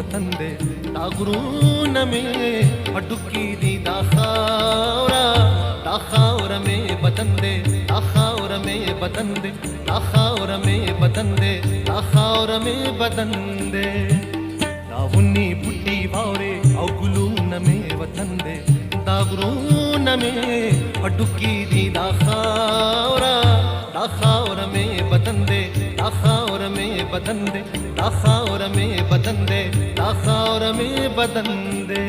वतन दे तागरून में अडुकी दी दाखावर में बदन दे दाखावर में बदन दे दाखावर में बदन दे दाखावर में बदन दे दावुन्नी बुट्टी वावरे अवगुलून में वतन दे दागरून में अडुकी दी दाखावर में बदन दे दाखावर में बदन दे दाखावर में बदन दे दाखावर में बदन दे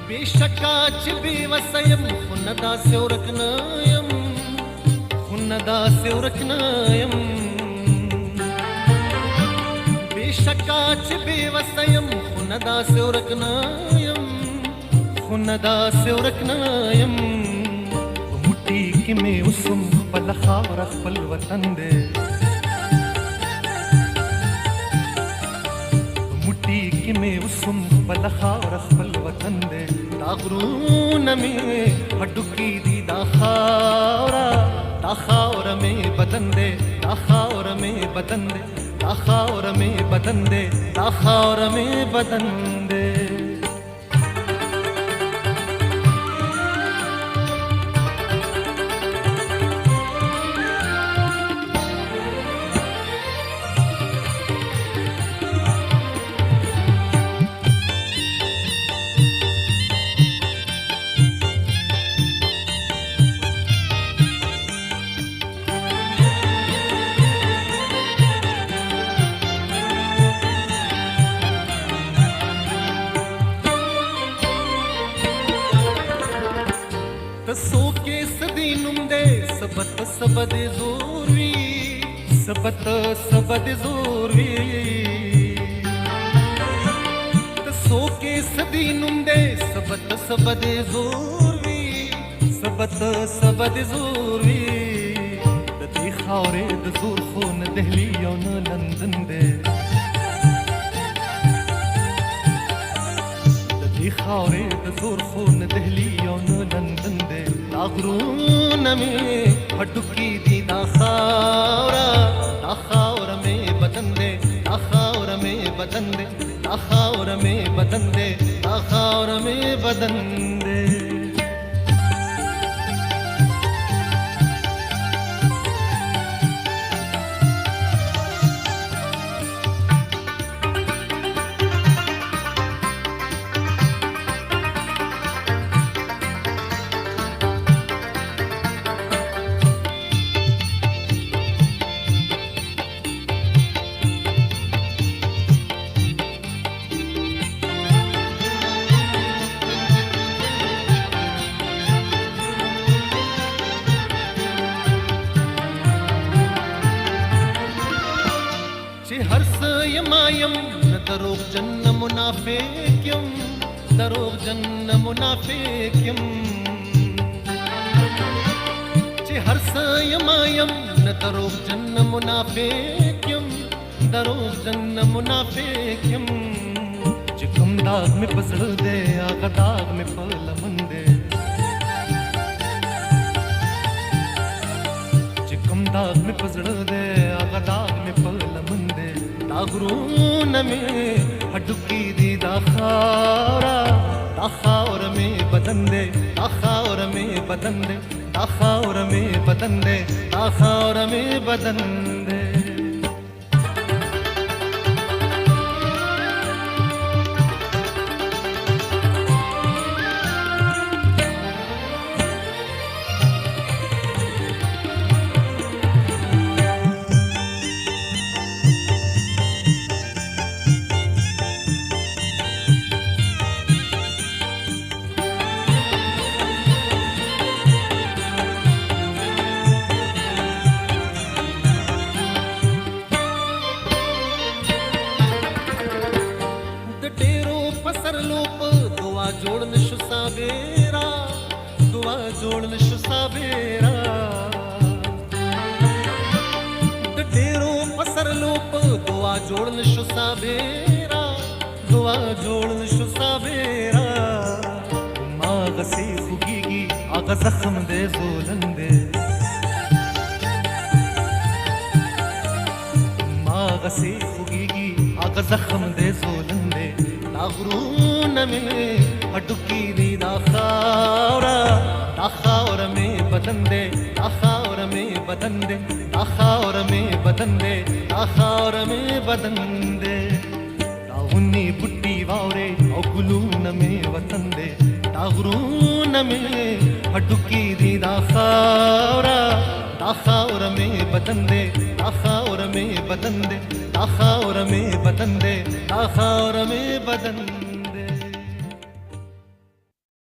बेशकाच बेवसयम हुनदा सेवरकनायम बेशकाच बेवसयम हुनदा सेवरकनायम मुट्टी के में उसम पलखावर खपल वतन दे मुट्टी के में उसम पलखावर खपल वतन दे दागरून में अडुकी दी दाखावर में बदन दे दाखावर में बदन दे दाखावर में बदन दे दाखावर में बदन दे सो के सदीनुम दे सबत जोरवी सबत जोरवी सो के सदीनुम दे सबत जोरवी दती खावरे दजोर खून दहली यौन लंदन दे दती खावरे दजोर खून दहली यौन लंदन दे दागरून में अडुकी दी दाखावर में बदन दे दाखावर में बदन दे दाखावर में बदन दे दाखावर में बदन दे हर्ष यमायम न दरोग जन्न मुनाफिक्यम दरोग जन्न मुनाफिक्यम चे हर्ष यमायम न दरोग जन्न मुनाफिक्यम दरोग जन्न मुनाफिक्यम चे कम दाग में पसड़ दे आगा दाग में पलमन दे चे कम दाग में पसड़ दे आगा दाग में पलमन दे दागरून में अडुकी दी दाखावर में बदन दे दाखावर में बदन दे दाखावर में बदन दे दाखावर में बदन दे زخم دے زولن دے ماغ سے خوگیگی آغا زخم دے زولن دے دا غرون میں اڈکی دی دا خاورا میں بدن دے دا خاور میں بدن دے دا خاور میں بدن دے دا خاور میں بدن دے دا غنی بٹی واورے او گلون میں وطن دے دا غرون میں اڈکی دی دا خاور میں بدن دے دا خاور میں بدن دے دا خاور میں بدن دے دا خاور میں بدن